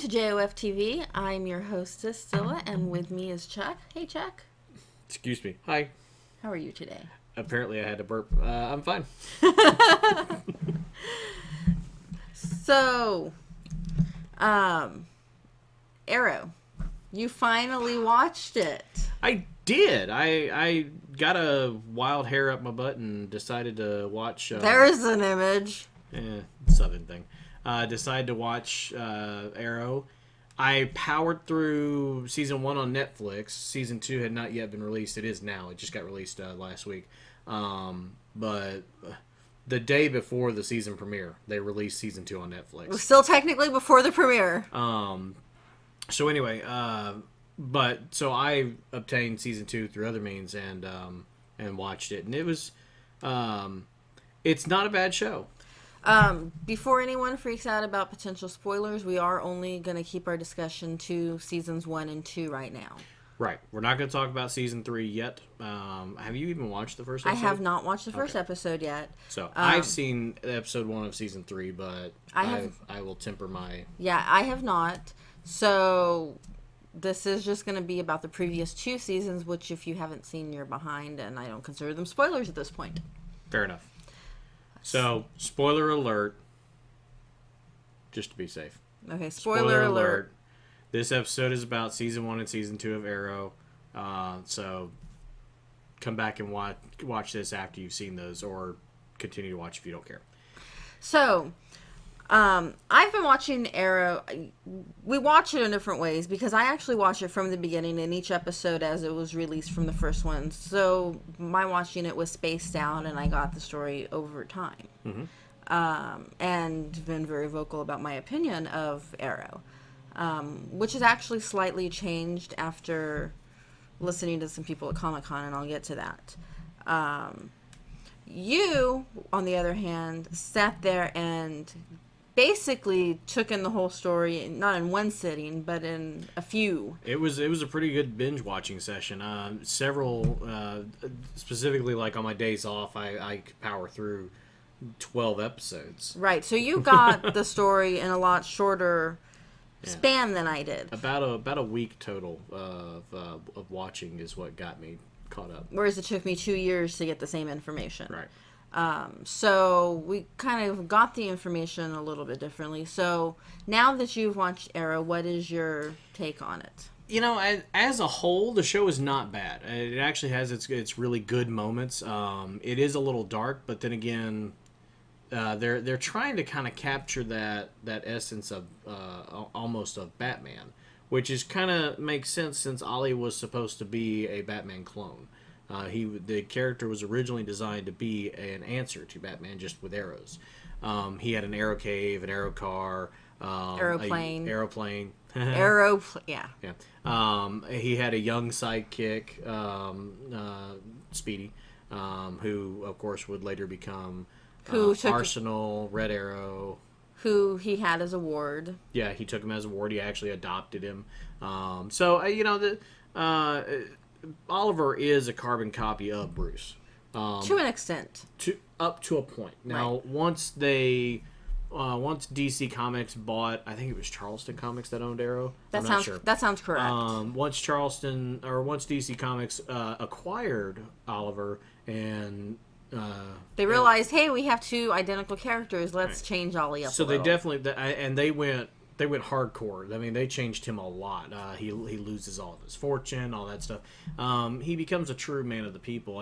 to JOF TV. I'm your hostess, Scylla, and with me is Chuck. Hey, Chuck. Excuse me. Hi. How are you today? Apparently I had to burp. I'm fine. So, Arrow. You finally watched it. I did. I got a wild hair up my butt and decided to watch... There's an image. Southern thing. Decided to watch Arrow. I powered through season 1 on Netflix. Season 2 had not yet been released. It is now. It just got released last week. But the day before the season premiere, they released season 2 on Netflix. It was still technically before the premiere. So anyway, so I obtained season 2 through other means and watched it, and it was it's not a bad show. Before anyone freaks out about potential spoilers, we are only going to keep our discussion to seasons 1 and 2 right now. Right. We're not going to talk about season 3 yet. Have you even watched the first episode? I have not watched the first episode yet. So I've seen episode 1 of season 3, but I will temper my... Yeah, I have not. So this is just going to be about the previous 2 seasons, which if you haven't seen, you're behind, and I don't consider them spoilers at this point. Fair enough. So, spoiler alert, just to be safe. Okay, spoiler alert. This episode is about season 1 and season 2 of Arrow. So, come back and watch this after you've seen those, or continue to watch if you don't care. So, I've been watching Arrow. We watch it in different ways because I actually watch it from the beginning in each episode as it was released from the first one. So my watching it was spaced out and I got the story over time. Mm-hmm. And been very vocal about my opinion of Arrow, which has actually slightly changed after listening to some people at Comic-Con, and I'll get to that. You, on the other hand, sat there and basically took in the whole story, not in one sitting, but in a few. It was a pretty good binge watching session. Several, specifically like on my days off, I could power through 12 episodes. Right. So you got the story in a lot shorter span than I did. About a week total of watching is what got me caught up. Whereas it took me 2 years to get the same information. Right. So we kind of got the information a little bit differently. So now that you've watched Arrow, what is your take on it? You know, as a whole, the show is not bad. It actually has its really good moments. It is a little dark, but then again, they're trying to kind of capture that essence of almost of Batman, which is kind of makes sense since Ollie was supposed to be a Batman clone. The character was originally designed to be an answer to Batman, just with arrows. He had an arrow cave, an arrow car, aeroplane. Yeah. He had a young sidekick, Speedy, who of course would later become Arsenal, Red Arrow. Who he had as a ward. Yeah, he took him as a ward. He actually adopted him. Oliver is a carbon copy of Bruce. To an extent. Up to a point. Now, right. Once DC Comics bought, I think it was Charleston Comics that owned Arrow. I'm not sure. That sounds correct. Once DC Comics acquired Oliver and... they realized, hey, we have 2 identical characters. Let's change Ollie up. So they definitely, and they went hardcore. I mean, they changed him a lot. He loses all of his fortune, all that stuff. He becomes a true man of the people,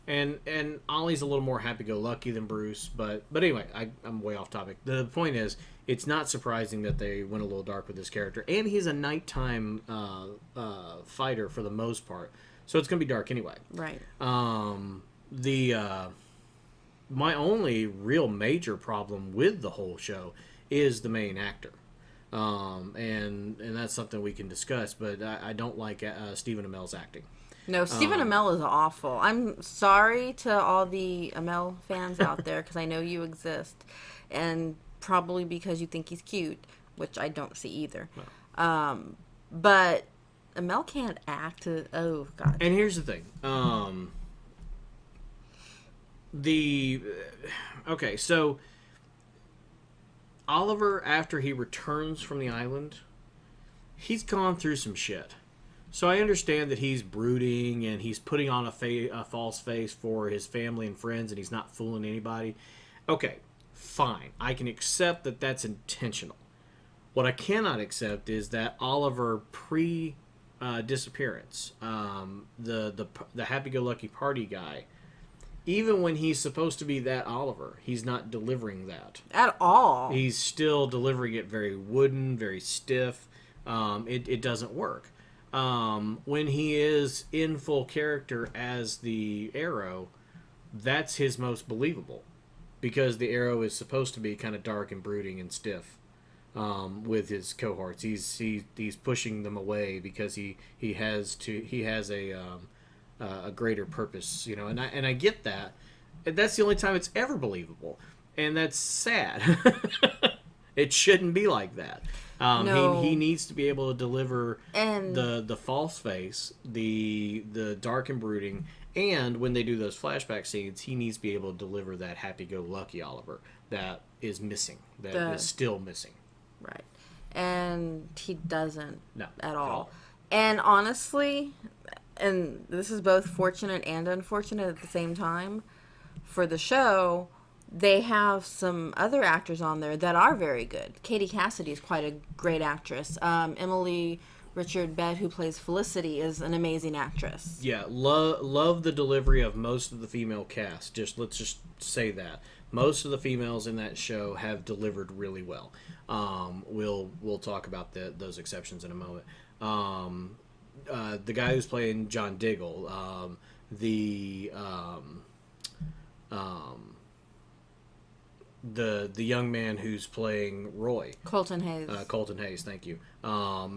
and Ollie's a little more happy-go-lucky than Bruce. But anyway, I'm way off topic. The point is, it's not surprising that they went a little dark with this character, and he's a nighttime fighter for the most part, so it's gonna be dark anyway. Right. My only real major problem with the whole show is the main actor. And that's something we can discuss, but I don't like Stephen Amell's acting. No, Stephen Amell is awful. I'm sorry to all the Amell fans out there, because I know you exist, and probably because you think he's cute, which I don't see either. No. But Amell can't act. Oh, God. And here's the thing. Okay, so Oliver, after he returns from the island, he's gone through some shit. So I understand that he's brooding and he's putting on a false face for his family and friends, and he's not fooling anybody. Okay, fine. I can accept that that's intentional. What I cannot accept is that Oliver disappearance, the happy-go-lucky party guy, even when he's supposed to be that Oliver, he's not delivering that at all. He's still delivering it very wooden, very stiff. It doesn't work. When he is in full character as the Arrow, that's his most believable, because the Arrow is supposed to be kind of dark and brooding and stiff. With his cohorts, he's pushing them away because he has a greater purpose, and I get that. And that's the only time it's ever believable, and that's sad. It shouldn't be like that. No. He needs to be able to deliver and the false face, the dark and brooding, and when they do those flashback scenes, he needs to be able to deliver that happy-go-lucky Oliver that is missing, that is still missing. Right. And he doesn't at all. all. And honestly, and this is both fortunate and unfortunate at the same time, for the show, they have some other actors on there that are very good. Katie Cassidy is quite a great actress. Emily Richard Bett, who plays Felicity, is an amazing actress. Yeah, love the delivery of most of the female cast. Let's just say that. Most of the females in that show have delivered really well. We'll talk about those exceptions in a moment. The guy who's playing John Diggle, the young man who's playing Roy, Colton Hayes. Colton Hayes, thank you.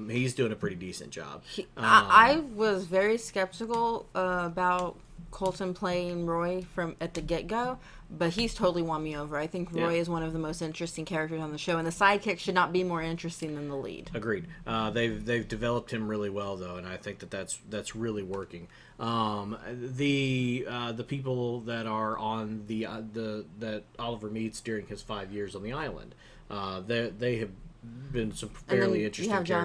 He's doing a pretty decent job. I was very skeptical about Colton playing Roy at the get-go, but he's totally won me over. I think Roy is one of the most interesting characters on the show, and the sidekick should not be more interesting than the lead. Agreed. They've developed him really well, though, and I think that's really working. The people that are on that Oliver meets during his 5 years on the island, they have been some fairly interesting characters. You have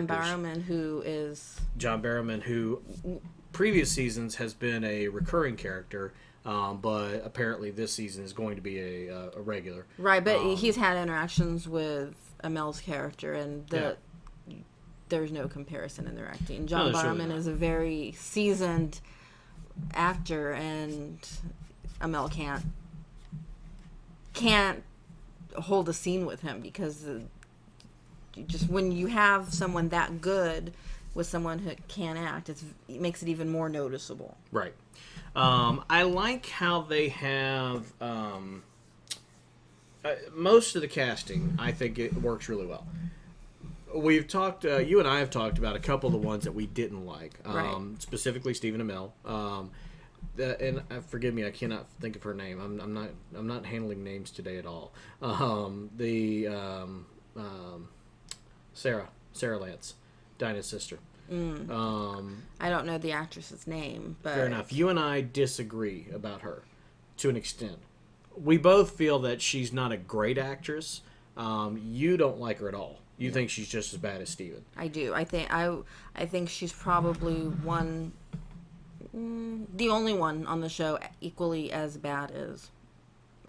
John Barrowman, who previous seasons has been a recurring character, but apparently this season is going to be a regular. Right, but he's had interactions with Amel's character, and there's no comparison in their acting. John Barrowman is a very seasoned actor, and Amel can't hold a scene with him, because just when you have someone that good with someone who can act, it makes it even more noticeable. Right. I like how they have most of the casting. I think it works really well. We've talked, you and I have talked about a couple of the ones that we didn't like, specifically Stephen Amell. And forgive me, I cannot think of her name. I'm not handling names today at all. Sarah Lance, Dinah's sister. I don't know the actress's name, but fair enough. You and I disagree about her to an extent. We both feel that she's not a great actress. You don't like her at all. You think she's just as bad as Steven. I do. I think she's probably the only one on the show equally as bad as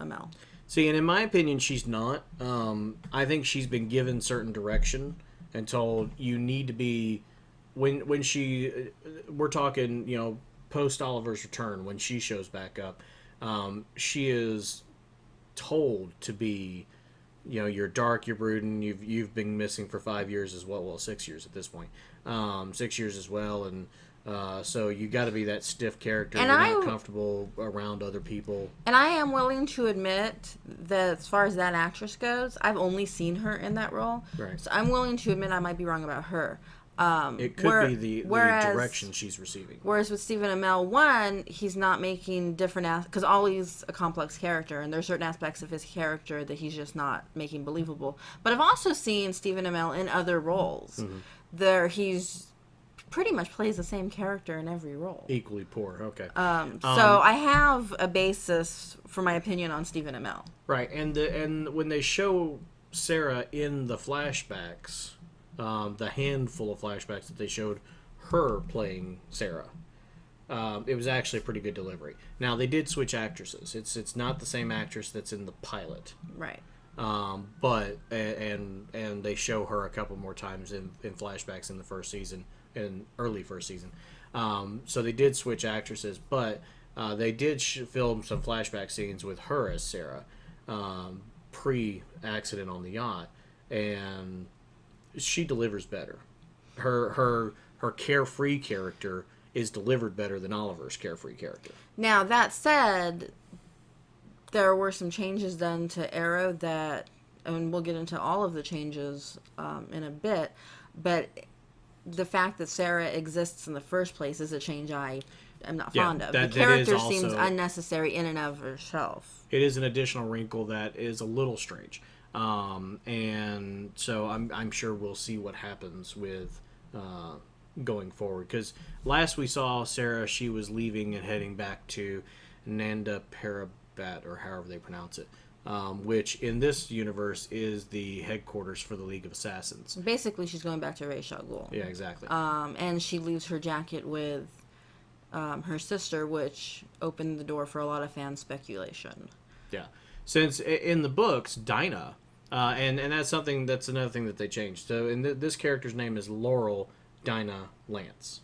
Amel. See, and in my opinion, she's not. I think she's been given certain direction and told you need to be when we're talking, post Oliver's return, when she shows back up, she is told to be, you're dark, you're brooding, you've been missing for 5 years as well. Well, 6 years at this point, 6 years as well, and so you got to be that stiff character. And you're not comfortable around other people. And I am willing to admit that as far as that actress goes, I've only seen her in that role. Right. So I'm willing to admit I might be wrong about her. It could be the direction she's receiving. Whereas with Stephen Amell, he's not making different because Ollie's a complex character, and there's certain aspects of his character that he's just not making believable. But I've also seen Stephen Amell in other roles. Mm-hmm. He's pretty much plays the same character in every role. Equally poor, okay. So I have a basis for my opinion on Stephen Amell. Right, and when they show Sarah in the flashbacks, the handful of flashbacks that they showed her playing Sarah, it was actually a pretty good delivery. Now, they did switch actresses. It's not the same actress that's in the pilot. Right. But they show her a couple more times in flashbacks in the first season, in early first season. So they did switch actresses, but they did film some flashback scenes with her as Sarah, pre-accident on the yacht, and she delivers better. Her carefree character is delivered better than Oliver's carefree character. Now, that said, there were some changes done to Arrow that, and we'll get into all of the changes in a bit, but the fact that Sarah exists in the first place is a change I am not fond of. The character seems unnecessary in and of herself. It is an additional wrinkle that is a little strange. And so I'm sure we'll see what happens with going forward. Because last we saw Sarah, she was leaving and heading back to Nanda Parbat, or however they pronounce it, which in this universe is the headquarters for the League of Assassins. Basically, she's going back to Ra's al Ghul. Yeah, exactly. And she leaves her jacket with her sister, which opened the door for a lot of fan speculation. Yeah. Since in the books, Dinah, and that's another thing that they changed. So this character's name is Laurel Dinah Lance.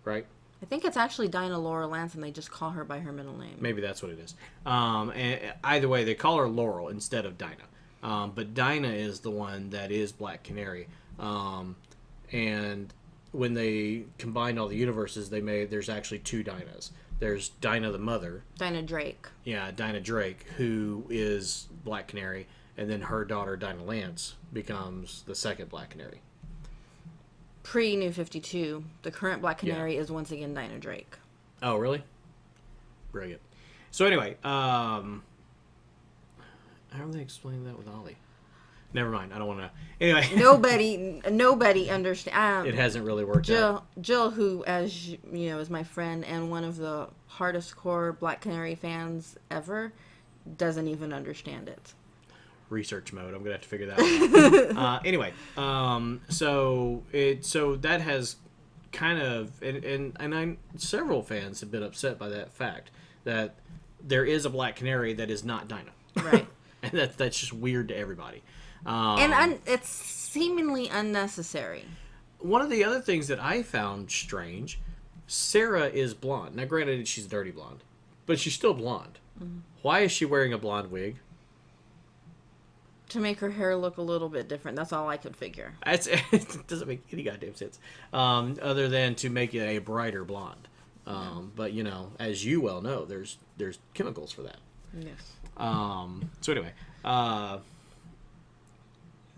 Right? I think it's actually Dinah Laura Lance, and they just call her by her middle name. Maybe that's what it is. And either way, they call her Laurel instead of Dinah. But Dinah is the one that is Black Canary. And when they combined all the universes, there's actually two Dinahs. There's Dinah the mother. Dinah Drake. Yeah, Dinah Drake, who is Black Canary, and then her daughter Dinah Lance becomes the second Black Canary. Pre-New 52, the current Black Canary is once again Dinah Drake. Oh, really? Brilliant. So anyway, how do they explain that with Ollie? Never mind. I don't want to. Anyway, nobody understands. It hasn't really worked out. Jill, who, as you know, is my friend and one of the hardest core Black Canary fans ever, doesn't even understand it. Research mode. I'm gonna have to figure that out. Anyway, so that has kind of and several fans have been upset by that fact that there is a Black Canary that is not Dinah. Right. And that's just weird to everybody. It's seemingly unnecessary. One of the other things that I found strange, Sarah is blonde. Now, granted, she's dirty blonde, but she's still blonde. Mm-hmm. Why is she wearing a blonde wig? To make her hair look a little bit different. That's all I could figure. It doesn't make any goddamn sense. Other than to make it a brighter blonde. But, as you well know, there's chemicals for that. Yes. So anyway.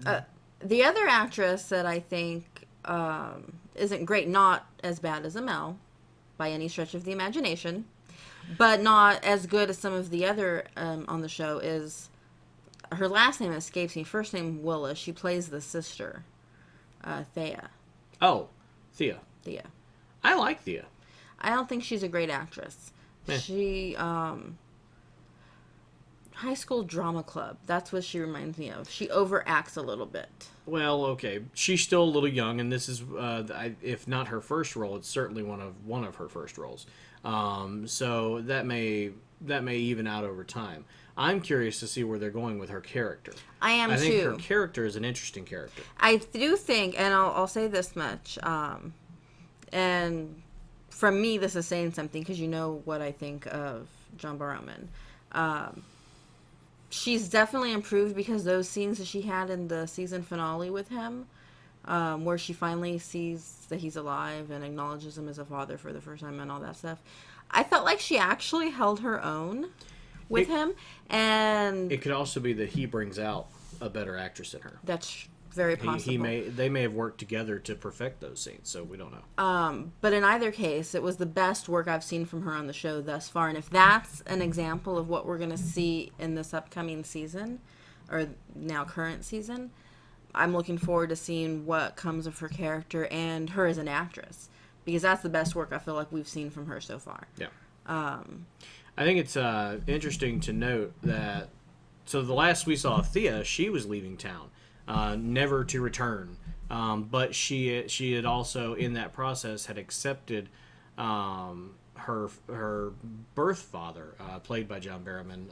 The other actress that I think isn't great, not as bad as Amel, by any stretch of the imagination, but not as good as some of the other on the show, is... Her last name escapes me. First name Willis. She plays the sister, Thea. Oh, Thea. Thea. I like Thea. I don't think she's a great actress. She, High School Drama Club. That's what she reminds me of. She overacts a little bit. Well, okay. She's still a little young, and this is, if not her first role, it's certainly one of her first roles. So that may even out over time. I'm curious to see where they're going with her character. I think her character is an interesting character. I do think, and I'll say this much, and from me this is saying something because you know what I think of John Barrowman. She's definitely improved because those scenes that she had in the season finale with him, where she finally sees that he's alive and acknowledges him as a father for the first time and all that stuff, I felt like she actually held her own with him, and it could also be that he brings out a better actress in her. That's very possible. They may have worked together to perfect those scenes, so we don't know. But in either case, it was the best work I've seen from her on the show thus far, and if that's an example of what we're going to see in this upcoming season, or now current season, I'm looking forward to seeing what comes of her character and her as an actress, because that's the best work I feel like we've seen from her so far. Yeah. I think it's interesting to note that, so the last we saw of Thea, she was leaving town. never to return. But she had also in that process had accepted her birth father, played by John Barrowman.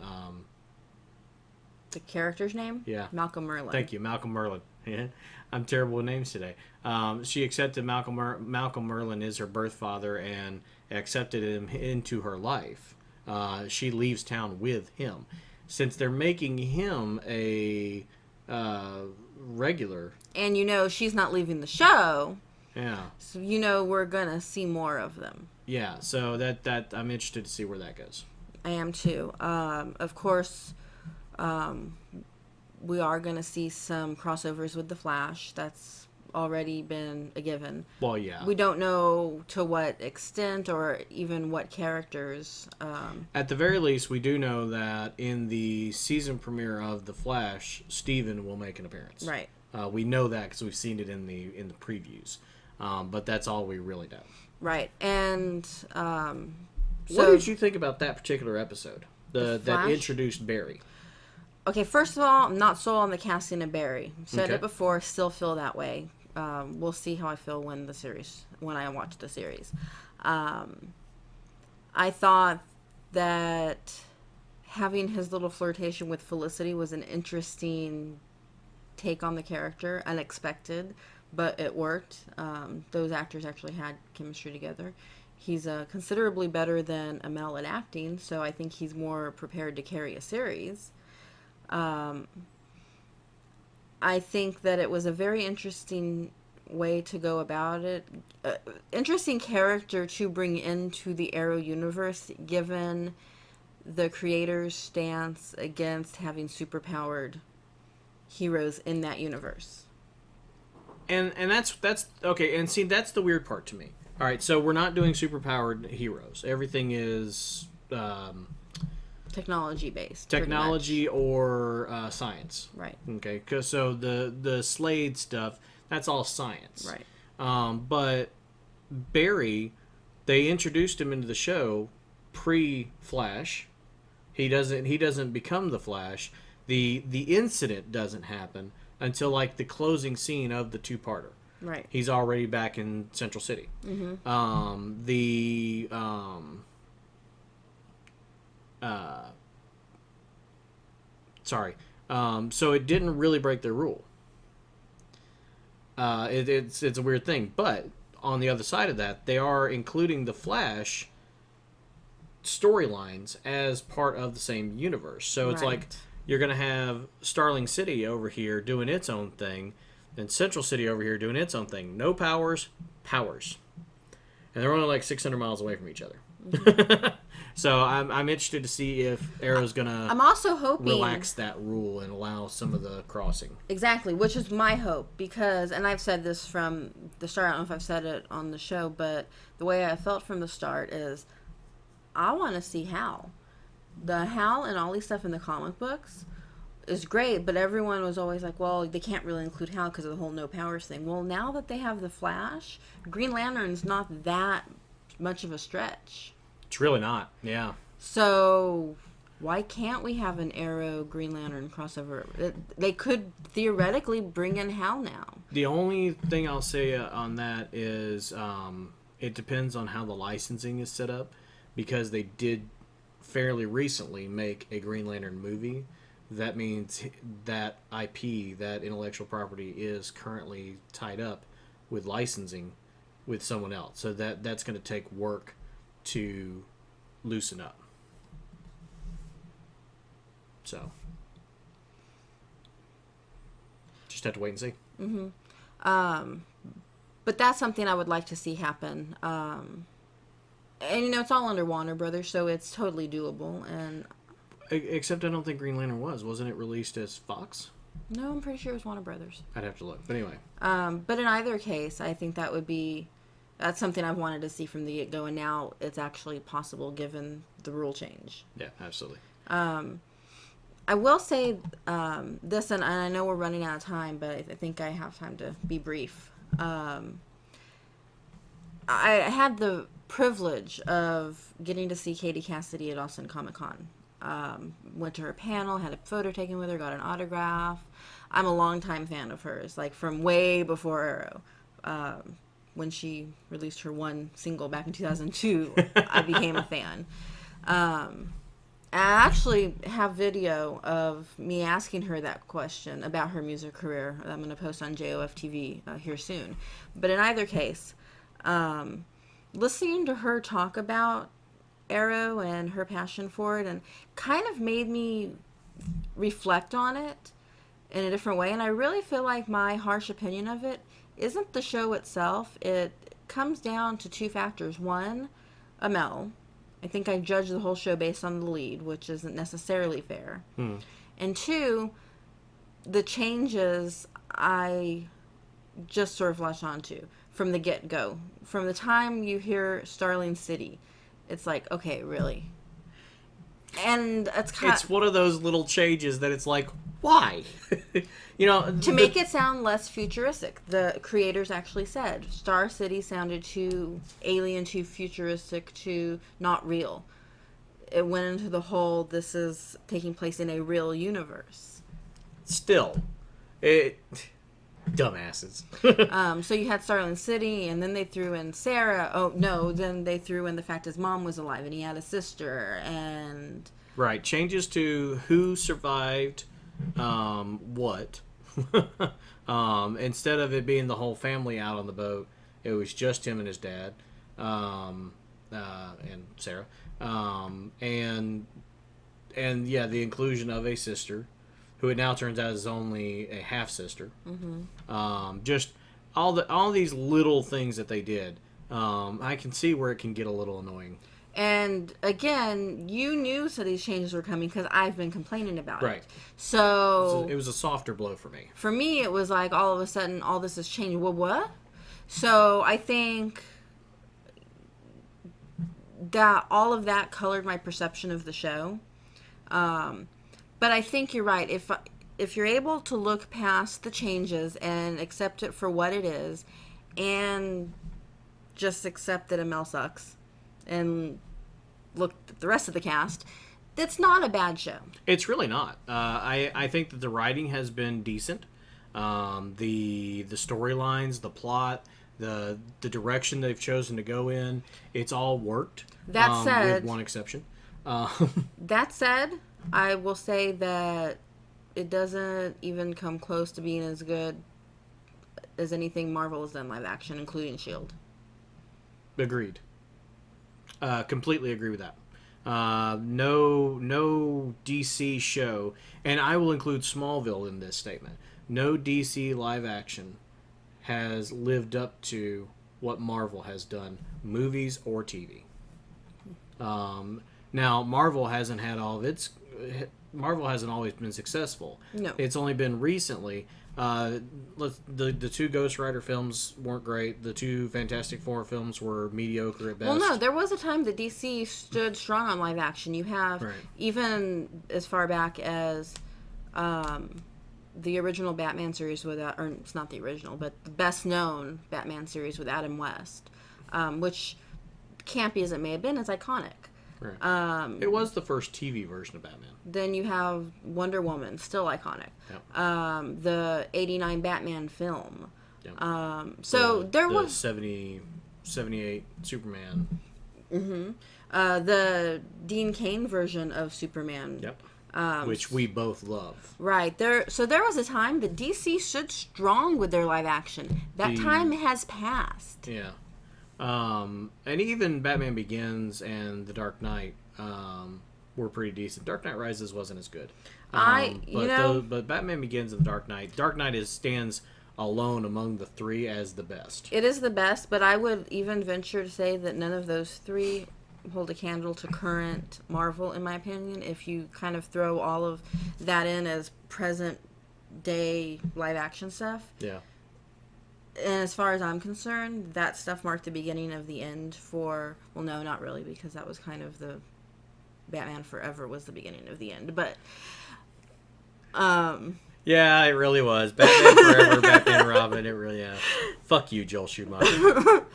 The character's name? Yeah. Malcolm Merlin. Thank you, Malcolm Merlin. Yeah, I'm terrible with names today. She accepted Malcolm Merlin as her birth father and accepted him into her life. She leaves town with him. Since they're making him a regular. And she's not leaving the show. Yeah. So we're going to see more of them. Yeah, so that I'm interested to see where that goes. I am too. Of course, we are going to see some crossovers with The Flash. That's already been a given. Well, yeah. We don't know to what extent or even what characters. At the very least, we do know that in the season premiere of The Flash, Steven will make an appearance. Right. We know that because we've seen it in the previews. But that's all we really know. Right. And what did you think about that particular episode? That Flash? Introduced Barry. Okay, first of all, I'm not sold on the casting of Barry. Said Okay. it before, still feel that way. We'll see how I feel when I watch the series. I thought that having his little flirtation with Felicity was an interesting take on the character, unexpected, but it worked. Those actors actually had chemistry together. He's considerably better than Amel at acting, so I think he's more prepared to carry a series. I think that it was a very interesting way to go about it. Interesting character to bring into the Arrow universe, given the creator's stance against having superpowered heroes in that universe. And that's okay. And see, that's the weird part to me. All right, so we're not doing superpowered heroes. Everything is Technology based. technology or science. Right. Okay, because so the Slade stuff, that's all science. Right. But Barry, they introduced him into the show pre-Flash. He doesn't become the Flash. The incident doesn't happen until like the closing scene of the two-parter. Right. He's already back in Central City. Mm-hmm. So it didn't really break their rule. It's a weird thing, but on the other side of that, they are including the Flash storylines as part of the same universe. So it's like you're going to have Starling City over here doing its own thing, and Central City over here doing its own thing. No powers. And they're only like 600 miles away from each other. Mm-hmm. So I'm interested to see if Arrow's going to I'm also hoping relax that rule and allow some of the crossing. Exactly, which is my hope, because, and I've said this from the start, I don't know if I've said it on the show, but the way I felt from the start is I want to see Hal. The Hal and all these stuff in the comic books is great, but everyone was always like, well, they can't really include Hal because of the whole no powers thing. Well, now that they have the Flash, Green Lantern's not that much of a stretch. It's really not, yeah. So why can't we have an Arrow Green Lantern crossover? They could theoretically bring in Hal now. The only thing I'll say on that is it depends on how the licensing is set up, because they did fairly recently make a Green Lantern movie. That means that IP, that intellectual property, is currently tied up with licensing with someone else. So that's going to take work to loosen up. So just have to wait and see. Mm-hmm. But that's something I would like to see happen. And it's all under Warner Brothers, so it's totally doable. And except I don't think Green Lantern wasn't it released as Fox? No, I'm pretty sure it was Warner Brothers. I'd have to look, but anyway. But in either case, I think that's something I've wanted to see from the get-go, and now it's actually possible given the rule change. Yeah, absolutely. I will say this, and I know we're running out of time, but I think I have time to be brief. I had the privilege of getting to see Katie Cassidy at Austin Comic-Con. Went to her panel, had a photo taken with her, got an autograph. I'm a longtime fan of hers, like from way before Arrow. When she released her one single back in 2002, I became a fan. I actually have video of me asking her that question about her music career that I'm going to post on JOF TV here soon. But in either case, listening to her talk about Arrow and her passion for it and kind of made me reflect on it in a different way. And I really feel like my harsh opinion of it isn't the show itself. It comes down to two factors. One, Amel. I think I judge the whole show based on the lead, which isn't necessarily fair. And two, the changes I just sort of latched onto from the get-go. From the time you hear Starling City, it's like, okay, really? And it's one of those little changes that it's like, why? To make it sound less futuristic. The creators actually said Star City sounded too alien, too futuristic, too not real. It went into the whole, this is taking place in a real universe. Still, dumbasses. So you had Starling City, and then they threw in Sarah. Oh, no, then they threw in the fact his mom was alive, and he had a sister, and... Right, changes to who survived what. Instead of it being the whole family out on the boat, it was just him and his dad, and Sarah. And yeah, the inclusion of a sister, who it now turns out is only a half sister. Just all these little things that they did. I can see where it can get a little annoying. And again, you knew so these changes were coming because I've been complaining about it. Right. So it was a softer blow for me. For me, it was like all of a sudden, all this is changing. Well, what? So I think that all of that colored my perception of the show. But I think you're right. If you're able to look past the changes and accept it for what it is, and just accept that Amel sucks, and look at the rest of the cast, that's not a bad show. It's really not. I think that the writing has been decent. The storylines, the plot, the direction they've chosen to go in, it's all worked. That said, with one exception. That said, I will say that it doesn't even come close to being as good as anything Marvel has done live action, including S.H.I.E.L.D. Agreed. Completely agree with that. No DC show, and I will include Smallville in this statement. No DC live action has lived up to what Marvel has done, movies or TV. Now, Marvel hasn't had all of its... Marvel hasn't always been successful. No. It's only been recently. The two Ghost Rider films weren't great. The two Fantastic Four films were mediocre at best. Well, no, there was a time that DC stood strong on live action. You have, even as far back as the original Batman series with, or it's not the original, but the best known Batman series with Adam West, which, campy as it may have been, is iconic. Right. It was the first TV version of Batman. Then you have Wonder Woman, still iconic. Yep. The 89 Batman film. Yep. So there was... 78 Superman. Mm-hmm. The Dean Cain version of Superman. Yep. Which we both love. Right. So there was a time that DC stood strong with their live action. That time has passed. Yeah. And even Batman Begins and The Dark Knight were pretty decent. Dark Knight Rises wasn't as good. But Batman Begins and The Dark Knight stands alone among the three as the best. It is the best, but I would even venture to say that none of those three hold a candle to current Marvel, in my opinion, if you kind of throw all of that in as present day live action stuff. Yeah. And as far as I'm concerned, that stuff marked the beginning of the end for... Well, no, not really, because that was kind of the... Batman Forever was the beginning of the end, but... Yeah, it really was. Batman Forever, Batman Robin, it really... Yeah. Fuck you, Joel Schumacher.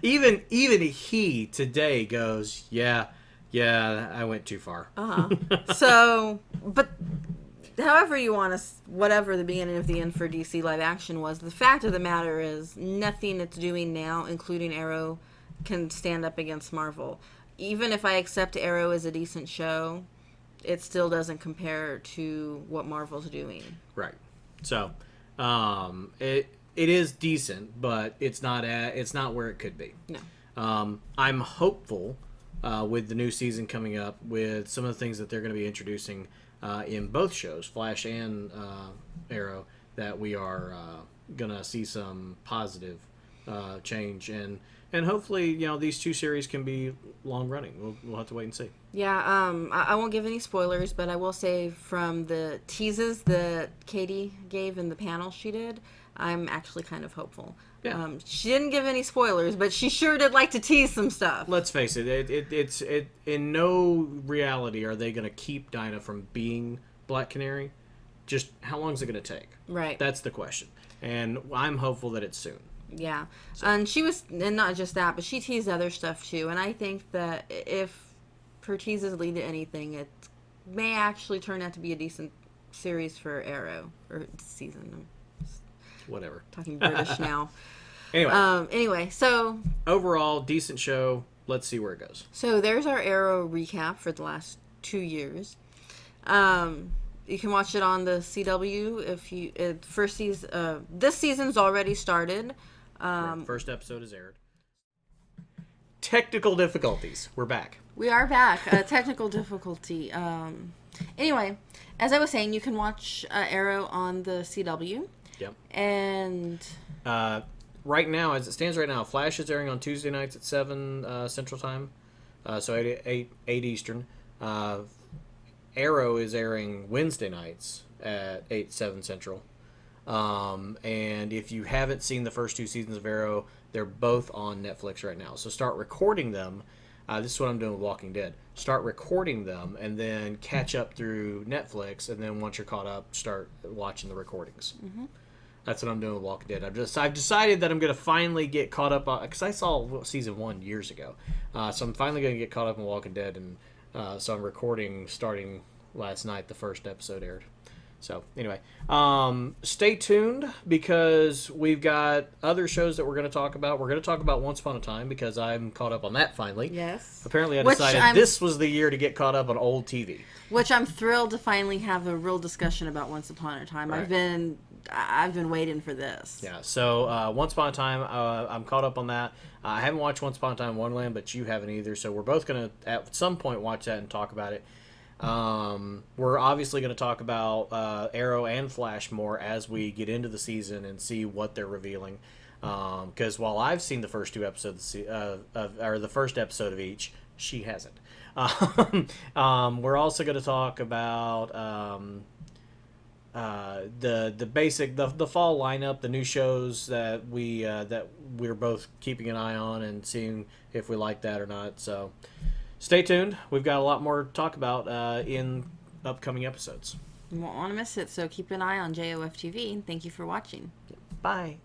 even he, today, goes, yeah, Yeah, I went too far. So, but however you want to, whatever the beginning of the end for DC live action was, the fact of the matter is nothing it's doing now, including Arrow, can stand up against Marvel. Even if I accept Arrow as a decent show, it still doesn't compare to what Marvel's doing. Right. So, it is decent, but it's not where it could be. No. I'm hopeful with the new season coming up, with some of the things that they're going to be introducing in both shows, Flash and Arrow, that we are going to see some positive change, and hopefully, these two series can be long running. We'll have to wait and see. Yeah, I won't give any spoilers, but I will say from the teases that Katie gave in the panel she did, I'm actually kind of hopeful. Yeah. She didn't give any spoilers, but she sure did like to tease some stuff. Let's face it, it's in no reality are they going to keep Dinah from being Black Canary. Just how long is it going to take? Right. That's the question. And I'm hopeful that it's soon. Yeah. So. And not just that, but she teased other stuff too. And I think that if her teases lead to anything, it may actually turn out to be a decent series for Arrow, or season. Whatever. Talking British now. Anyway. So overall, decent show. Let's see where it goes. So there's our Arrow recap for the last 2 years. You can watch it on the CW if you first season. This season's already started. First episode is aired. Technical difficulties. We're back. We are back. Technical difficulty. Anyway, as I was saying, you can watch Arrow on the CW. Yep. And right now, as it stands right now, Flash is airing on Tuesday nights at 7 Central Time, so 8 Eastern. Arrow is airing Wednesday nights at 7 Central. And if you haven't seen the first 2 seasons of Arrow, they're both on Netflix right now. So start recording them. This is what I'm doing with Walking Dead. Start recording them and then catch up through Netflix. And then once you're caught up, start watching the recordings. Mm-hmm. That's what I'm doing with Walking Dead. I've decided that I'm going to finally get caught up on, because I saw season 1 years ago. So I'm finally going to get caught up on Walking Dead, and so I'm recording starting last night. The first episode aired. So anyway, stay tuned because we've got other shows that we're going to talk about. We're going to talk about Once Upon a Time because I'm caught up on that finally. Yes. Apparently I decided this was the year to get caught up on old TV. Which I'm thrilled to finally have a real discussion about Once Upon a Time. Right. I've been waiting for this. Yeah, so Once Upon a Time, I'm caught up on that. I haven't watched Once Upon a Time Wonderland, but you haven't either. So we're both going to, at some point, watch that and talk about it. We're obviously going to talk about Arrow and Flash more as we get into the season and see what they're revealing. Because while I've seen the first 2 episodes or the first episode of each, she hasn't. We're also going to talk about the basic the fall lineup, the new shows that we're both keeping an eye on and seeing if we like that or not. So stay tuned. We've got a lot more to talk about in upcoming episodes. You won't want to miss it, so keep an eye on JOF TV. Thank you for watching. Bye.